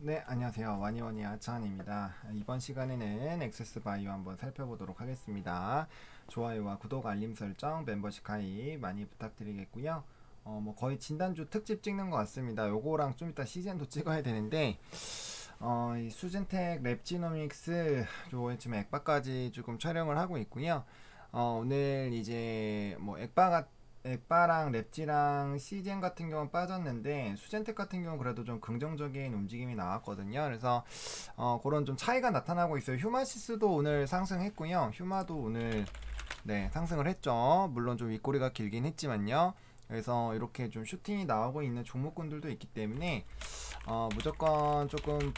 네, 안녕하세요. 와니와니 아차한입니다. 이번 시간에는 액세스바이오 한번 살펴보도록 하겠습니다. 좋아요와 구독, 알림 설정, 멤버십 가입 많이 부탁드리겠고요. 뭐 거의 진단주 특집 찍는 것 같습니다. 요거랑 좀 이따 시즌도 찍어야 되는데, 이 수젠텍 랩지노믹스 요 지금 액바까지 조금 촬영을 하고 있고요. 오늘 이제 뭐 액바랑 랩지랑 시젠 같은 경우는 빠졌는데 수젠텍 같은 경우는 그래도 좀 긍정적인 움직임이 나왔거든요. 그래서 그런 좀 차이가 나타나고 있어요. 휴마시스도 오늘 상승했고요. 휴마도 오늘 네 상승을 했죠. 물론 좀 윗꼬리가 길긴 했지만요. 그래서 이렇게 좀 슈팅이 나오고 있는 종목군들도 있기 때문에 무조건 조금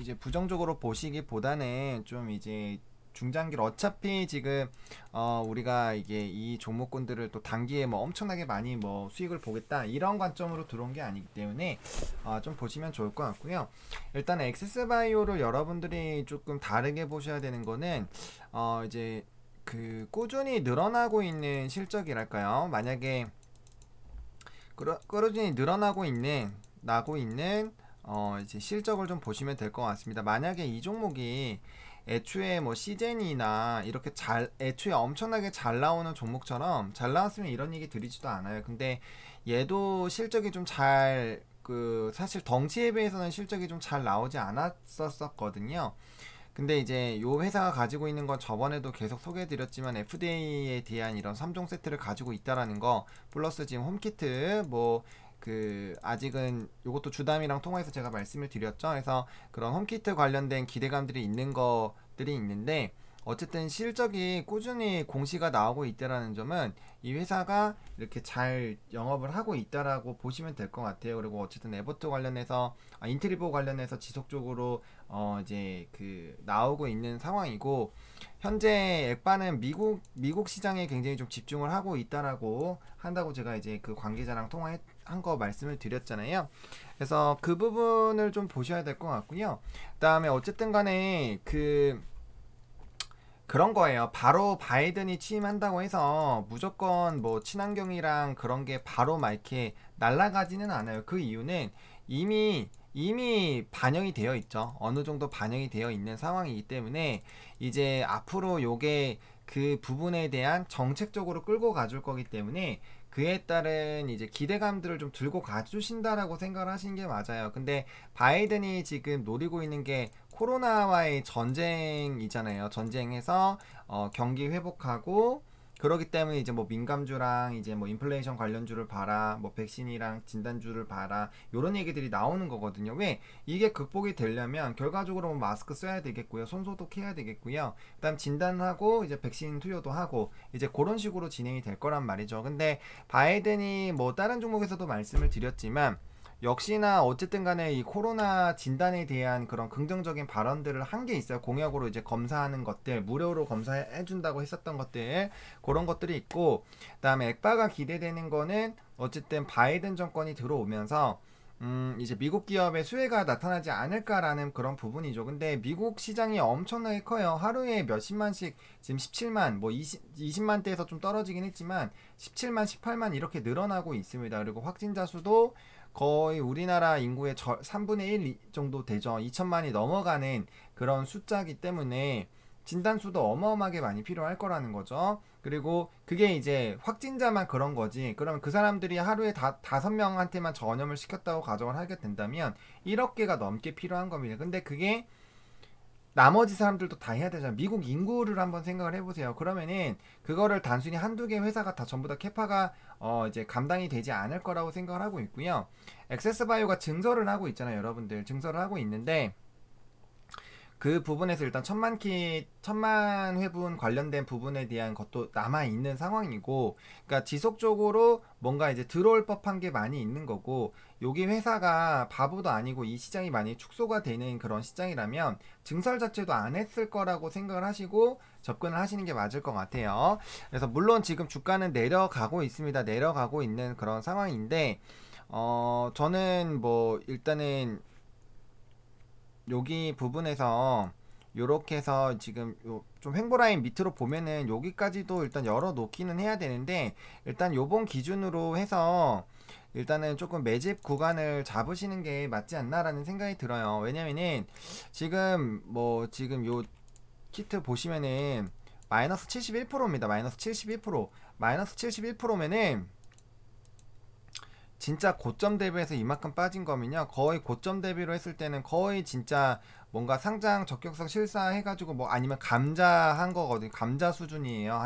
이제 부정적으로 보시기보다는 좀 이제 중장기로 어차피 지금 우리가 이게 이 종목군들을 또 단기에 뭐 엄청나게 많이 뭐 수익을 보겠다 이런 관점으로 들어온 게 아니기 때문에 좀 보시면 좋을 것 같고요. 일단 액세스바이오를 여러분들이 조금 다르게 보셔야 되는 거는 이제 그 꾸준히 늘어나고 있는 실적이랄까요. 만약에 꾸준히 늘어나고 있는 나고 있는 이제 실적을 좀 보시면 될 것 같습니다. 만약에 이 종목이 애초에 뭐 시젠이나 이렇게 애초에 엄청나게 잘 나오는 종목처럼 잘 나왔으면 이런 얘기 드리지도 않아요. 근데 얘도 실적이 좀 사실 덩치에 비해서는 실적이 좀 잘 나오지 않았었거든요. 근데 이제 요 회사가 가지고 있는 건 저번에도 계속 소개해드렸지만 FDA에 대한 이런 3종 세트를 가지고 있다라는 거 플러스 지금 홈키트 뭐 그 아직은 요것도 주담이랑 통화해서 제가 말씀을 드렸죠. 그래서 그런 홈키트 관련된 기대감들이 있는 것들이 있는데 어쨌든 실적이 꾸준히 공시가 나오고 있다라는 점은 이 회사가 이렇게 잘 영업을 하고 있다라고 보시면 될 것 같아요. 그리고 어쨌든 에버트 관련해서 인트리보 관련해서 지속적으로 이제 그 나오고 있는 상황이고 현재 엑바는 미국 시장에 굉장히 좀 집중을 하고 있다라고 한다고 제가 이제 그 관계자랑 통화한 거 말씀을 드렸잖아요. 그래서 그 부분을 좀 보셔야 될 것 같고요. 그다음에 어쨌든 간에 그런 거예요. 바로 바이든이 취임한다고 해서 무조건 뭐 친환경이랑 그런 게 바로 막 이렇게 날아가지는 않아요. 그 이유는 이미 반영이 되어 있죠. 어느 정도 반영이 되어 있는 상황이기 때문에 이제 앞으로 요게 그 부분에 대한 정책적으로 끌고 가줄 거기 때문에 그에 따른 이제 기대감들을 좀 들고 가주신다라고 생각을 하시는 게 맞아요. 근데 바이든이 지금 노리고 있는 게 코로나와의 전쟁이잖아요. 전쟁에서 경기 회복하고 그러기 때문에 이제 뭐 민감주랑 이제 뭐 인플레이션 관련주를 봐라, 뭐 백신이랑 진단주를 봐라, 요런 얘기들이 나오는 거거든요. 왜? 이게 극복이 되려면 결과적으로 뭐 마스크 써야 되겠고요, 손 소독해야 되겠고요, 그다음 진단하고 이제 백신 투여도 하고 이제 그런 식으로 진행이 될 거란 말이죠. 근데 바이든이 뭐 다른 종목에서도 말씀을 드렸지만 역시나 어쨌든 간에 이 코로나 진단에 대한 그런 긍정적인 발언들을 한 게 있어요. 공약으로 이제 검사하는 것들, 무료로 검사해준다고 했었던 것들, 그런 것들이 있고, 그 다음에 액바가 기대되는 거는 어쨌든 바이든 정권이 들어오면서 이제 미국 기업의 수혜가 나타나지 않을까라는 그런 부분이죠. 근데 미국 시장이 엄청나게 커요. 하루에 몇십만씩, 지금 17만, 뭐 20만 대에서 좀 떨어지긴 했지만 17만, 18만 이렇게 늘어나고 있습니다. 그리고 확진자 수도 거의 우리나라 인구의 3분의 1 정도 되죠. 2천만이 넘어가는 그런 숫자이기 때문에 진단수도 어마어마하게 많이 필요할 거라는 거죠. 그리고 그게 이제 확진자만 그런 거지. 그러면 그 사람들이 하루에 5명한테만 전염을 시켰다고 가정을 하게 된다면 1억 개가 넘게 필요한 겁니다. 근데 그게 나머지 사람들도 다 해야 되잖아요. 미국 인구를 한번 생각을 해보세요. 그러면은 그거를 단순히 한두 개 회사가 다 전부 다 캐파가 이제 감당이 되지 않을 거라고 생각을 하고 있고요. 액세스바이오가 증설을 하고 있잖아요. 여러분들 증설을 하고 있는데 그 부분에서 일단 천만 회분 관련된 부분에 대한 것도 남아있는 상황이고, 그러니까 지속적으로 뭔가 이제 들어올 법한 게 많이 있는 거고, 여기 회사가 바보도 아니고 이 시장이 많이 축소가 되는 그런 시장이라면 증설 자체도 안 했을 거라고 생각을 하시고 접근을 하시는 게 맞을 것 같아요. 그래서 물론 지금 주가는 내려가고 있습니다. 내려가고 있는 그런 상황인데, 저는 뭐 일단은 여기 부분에서 요렇게 해서 지금 좀 횡보라인 밑으로 보면은 여기까지도 일단 열어 놓기는 해야 되는데 일단 요번 기준으로 해서 일단은 조금 매집 구간을 잡으시는 게 맞지 않나라는 생각이 들어요. 왜냐면은 지금 요 키트 보시면은 마이너스 71%입니다. 마이너스 71%. 마이너스 71%면은 진짜 고점 대비해서 이만큼 빠진 거면요, 거의 고점 대비로 했을 때는 거의 진짜 뭔가 상장 적격성 실사해가지고 뭐 아니면 감자한 거거든요. 감자 수준이에요.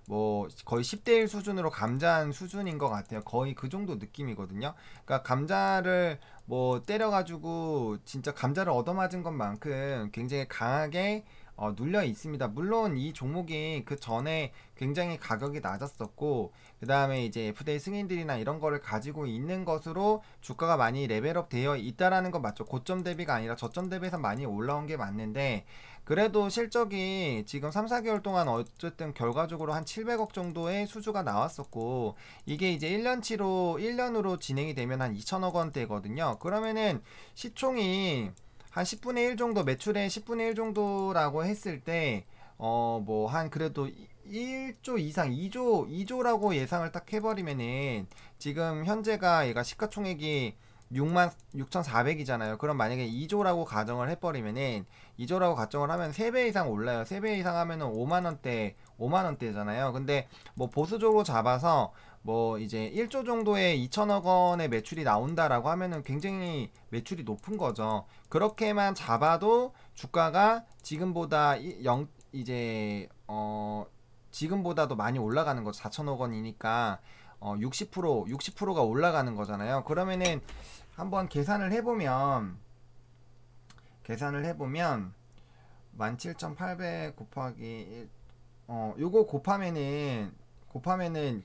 뭐 거의 10대 1 수준으로 감자한 수준인 것 같아요. 거의 그 정도 느낌이거든요. 그러니까 감자를 뭐 때려가지고 진짜 감자를 얻어맞은 것만큼 굉장히 강하게 눌려 있습니다. 물론 이 종목이 그 전에 굉장히 가격이 낮았었고, 그 다음에 이제 FDA 승인들이나 이런 거를 가지고 있는 것으로 주가가 많이 레벨업 되어 있다라는 건 맞죠. 고점 대비가 아니라 저점 대비해서 많이 올라온 게 맞는데, 그래도 실적이 지금 3, 4개월 동안 어쨌든 결과적으로 한 700억 정도의 수주가 나왔었고, 이게 이제 1년으로 진행이 되면 한 2천억 원대거든요. 그러면은 시총이 한 10분의 1 정도, 매출의 10분의 1 정도라고 했을 때, 뭐, 한 그래도 1조 이상, 2조라고 예상을 딱 해버리면은, 지금 현재가 얘가 시가총액이 66,400이잖아요. 그럼 만약에 2조라고 가정을 해버리면은, 2조라고 가정을 하면 3배 이상 올라요. 3배 이상 하면은 5만원대잖아요. 근데 뭐 보수적으로 잡아서 뭐 이제 1조 정도의 2천억 원의 매출이 나온다라고 하면은 굉장히 매출이 높은 거죠. 그렇게만 잡아도 주가가 지금보다 지금보다도 많이 올라가는 거죠. 4천억 원이니까 60%가 올라가는 거잖아요. 그러면은 한번 계산을 해보면 17,800 곱하기 1, 요거 곱하면은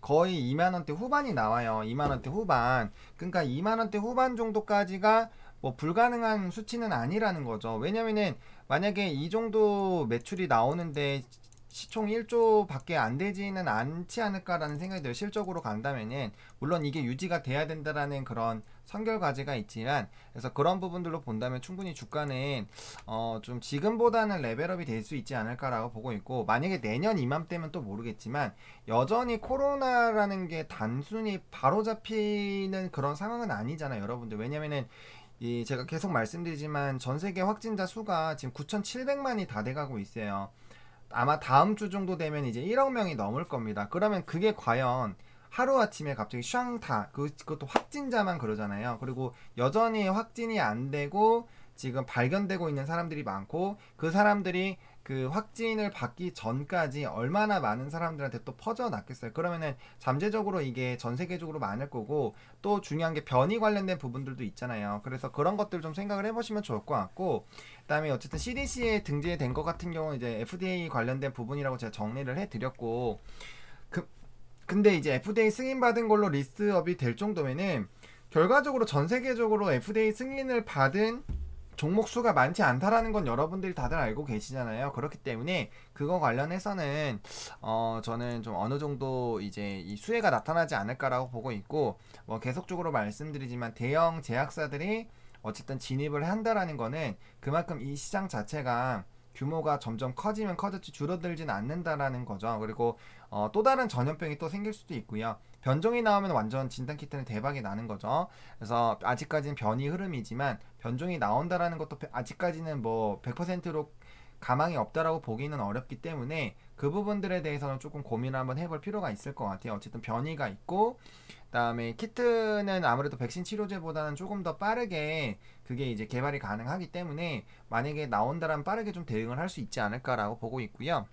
거의 2만원대 후반이 나와요. 2만원대 후반. 그러니까 2만원대 후반 정도까지가 뭐 불가능한 수치는 아니라는 거죠. 왜냐면은 만약에 이 정도 매출이 나오는데 시총 1조 밖에 안 되지는 않지 않을까라는 생각이 들어요. 실적으로 간다면은 물론 이게 유지가 돼야 된다라는 그런 선결 과제가 있지만, 그래서 그런 부분들로 본다면 충분히 주가는 좀 지금보다는 레벨업이 될 수 있지 않을까라고 보고 있고, 만약에 내년 이맘때면 또 모르겠지만 여전히 코로나라는 게 단순히 바로잡히는 그런 상황은 아니잖아요, 여러분들. 왜냐면은 제가 계속 말씀드리지만 전 세계 확진자 수가 지금 9,700만이 다 돼가고 있어요. 아마 다음 주 정도 되면 이제 1억 명이 넘을 겁니다. 그러면 그게 과연 하루아침에 갑자기 샹타, 그것도 확진자만 그러잖아요. 그리고 여전히 확진이 안 되고 지금 발견되고 있는 사람들이 많고, 그 사람들이 그 확진을 받기 전까지 얼마나 많은 사람들한테 또 퍼져났겠어요. 그러면은 잠재적으로 이게 전 세계적으로 많을 거고, 또 중요한 게 변이 관련된 부분들도 있잖아요. 그래서 그런 것들 좀 생각을 해보시면 좋을 것 같고, 그다음에 어쨌든 CDC에 등재된 것 같은 경우는 이제 FDA 관련된 부분이라고 제가 정리를 해드렸고, 근데 이제 FDA 승인받은 걸로 리스트업이 될 정도면은 결과적으로 전 세계적으로 FDA 승인을 받은 종목 수가 많지 않다라는 건 여러분들이 다들 알고 계시잖아요. 그렇기 때문에 그거 관련해서는 저는 좀 어느 정도 이제 이 수혜가 나타나지 않을까라고 보고 있고, 뭐 계속적으로 말씀드리지만 대형 제약사들이 어쨌든 진입을 한다라는 거는 그만큼 이 시장 자체가 규모가 점점 커지면 커졌지 줄어들지는 않는다라는 거죠. 그리고 또 다른 전염병이 또 생길 수도 있고요. 변종이 나오면 완전 진단키트는 대박이 나는 거죠. 그래서 아직까지는 변이 흐름이지만 변종이 나온다라는 것도 아직까지는 뭐 100%로 가망이 없다라고 보기는 어렵기 때문에 그 부분들에 대해서는 조금 고민을 한번 해볼 필요가 있을 것 같아요. 어쨌든 변이가 있고, 그다음에 키트는 아무래도 백신 치료제보다는 조금 더 빠르게 그게 이제 개발이 가능하기 때문에 만약에 나온다면 빠르게 좀 대응을 할 수 있지 않을까라고 보고 있고요.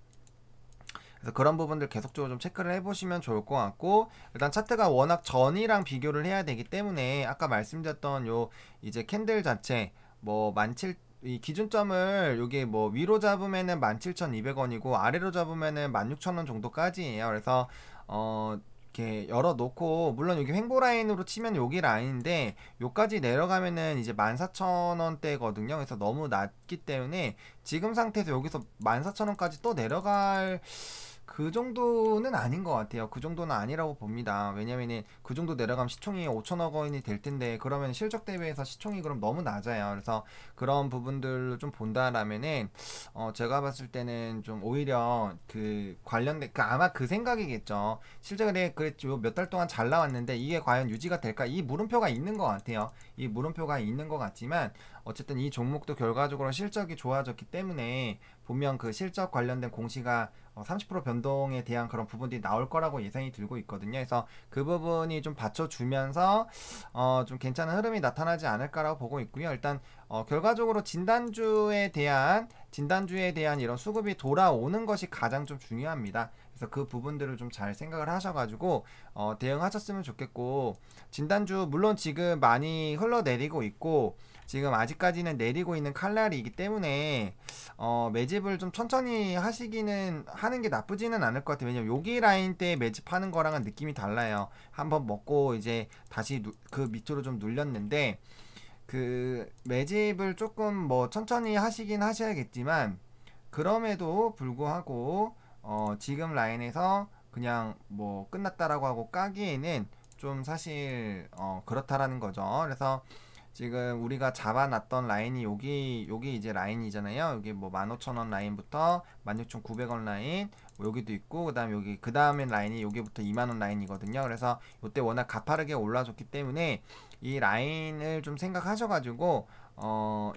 그래서 그런 부분들 계속적으로 좀 체크를 해보시면 좋을 것 같고, 일단 차트가 워낙 전이랑 비교를 해야 되기 때문에 아까 말씀드렸던 요 이제 캔들 자체 뭐 이 기준점을 여기 뭐 위로 잡으면은 17,200원이고 아래로 잡으면은 16,000원 정도까지예요. 그래서 이렇게 열어놓고, 물론 여기 횡보 라인으로 치면 여기 라인인데 요까지 내려가면은 이제 14,000원대거든요. 그래서 너무 낮기 때문에 지금 상태에서 여기서 14,000원까지 또 내려갈 그 정도는 아닌 것 같아요. 그 정도는 아니라고 봅니다. 왜냐면은 그 정도 내려가면 시총이 5천억 원이 될 텐데 그러면 실적 대비해서 시총이 그럼 너무 낮아요. 그래서 그런 부분들로 좀 본다라면은 제가 봤을 때는 좀 오히려 그 관련된 그 아마 그 생각이겠죠. 실적이 그랬죠. 몇 달 동안 잘 나왔는데 이게 과연 유지가 될까? 이 물음표가 있는 것 같아요. 이 물음표가 있는 것 같지만 어쨌든 이 종목도 결과적으로 실적이 좋아졌기 때문에 분명 그 실적 관련된 공시가 30% 변동에 대한 그런 부분들이 나올 거라고 예상이 들고 있거든요. 그래서 그 부분이 좀 받쳐주면서 좀 괜찮은 흐름이 나타나지 않을까라고 보고 있고요. 일단 결과적으로 진단주에 대한 이런 수급이 돌아오는 것이 가장 좀 중요합니다. 그래서 그 부분들을 좀 잘 생각을 하셔가지고 대응하셨으면 좋겠고 진단주 물론 지금 많이 흘러내리고 있고 지금 아직까지는 내리고 있는 칼날이기 때문에 매집을 좀 천천히 하시기는 하는 게 나쁘지는 않을 것 같아요. 왜냐면 여기 라인 때 매집하는 거랑은 느낌이 달라요. 한번 먹고 이제 다시 그 밑으로 좀 눌렸는데 그 매집을 조금 뭐 천천히 하시긴 하셔야겠지만 그럼에도 불구하고 지금 라인에서 그냥 뭐 끝났다라고 하고 까기에는 좀 사실 그렇다라는 거죠. 그래서 지금 우리가 잡아놨던 라인이 여기 이제 라인이잖아요. 여기 뭐 15,000원 라인부터 16,900원 라인 뭐 여기도 있고 그다음 여기 그 다음에 라인이 여기부터 2만원 라인이거든요. 그래서 이때 워낙 가파르게 올라줬기 때문에 이 라인을 좀 생각하셔가지고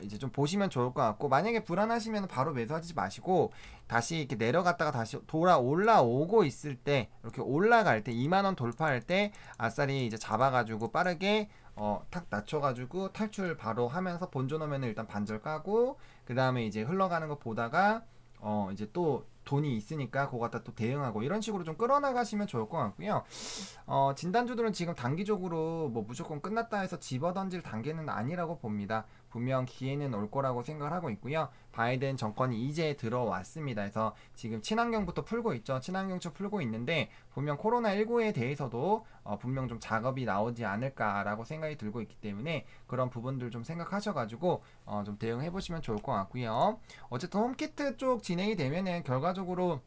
이제 좀 보시면 좋을 것 같고 만약에 불안하시면 바로 매수하지 마시고 다시 이렇게 내려갔다가 다시 올라오고 있을 때 이렇게 올라갈 때 2만원 돌파할 때 아싸리 이제 잡아가지고 빠르게 탁 낮춰가지고 탈출 바로 하면서 본전 오면은 일단 반절 까고 그 다음에 이제 흘러가는 거 보다가 이제 또 돈이 있으니까 그거 갖다 또 대응하고 이런 식으로 좀 끌어나가시면 좋을 것 같고요. 진단주들은 지금 단기적으로 뭐 무조건 끝났다 해서 집어던질 단계는 아니라고 봅니다. 분명 기회는 올 거라고 생각을 하고 있고요. 바이든 정권이 이제 들어왔습니다. 그래서 지금 친환경부터 풀고 있죠. 친환경차 풀고 있는데 분명 코로나19에 대해서도 분명 좀 작업이 나오지 않을까라고 생각이 들고 있기 때문에 그런 부분들 좀 생각하셔가지고 좀 대응해 보시면 좋을 것 같고요. 어쨌든 홈키트 쪽 진행이 되면은 결과적으로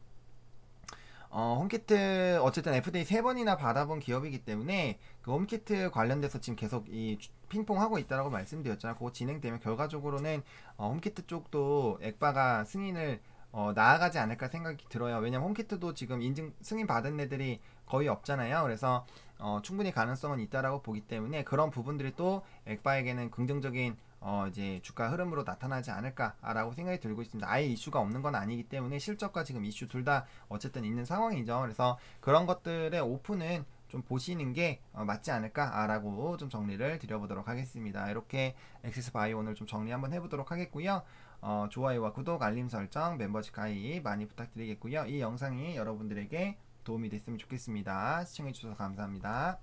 홈키트 어쨌든 FDA 3번이나 받아본 기업이기 때문에 그 홈키트 관련돼서 지금 계속 이 핑퐁 하고 있다라고 말씀드렸잖아요. 그거 진행되면 결과적으로는 홈키트 쪽도 액바가 승인을 나아가지 않을까 생각이 들어요. 왜냐면 홈키트도 지금 인증 승인 받은 애들이 거의 없잖아요. 그래서 충분히 가능성은 있다라고 보기 때문에 그런 부분들이 또 액바에게는 긍정적인 이제 주가 흐름으로 나타나지 않을까라고 생각이 들고 있습니다. 아예 이슈가 없는 건 아니기 때문에 실적과 지금 이슈 둘 다 어쨌든 있는 상황이죠. 그래서 그런 것들의 오픈은 좀 보시는 게 맞지 않을까라고 좀 정리를 드려보도록 하겠습니다. 이렇게 엑시스 바이오 오늘 좀 정리 한번 해보도록 하겠고요. 좋아요와 구독, 알림 설정, 멤버십 가입 많이 부탁드리겠고요. 이 영상이 여러분들에게 도움이 됐으면 좋겠습니다. 시청해주셔서 감사합니다.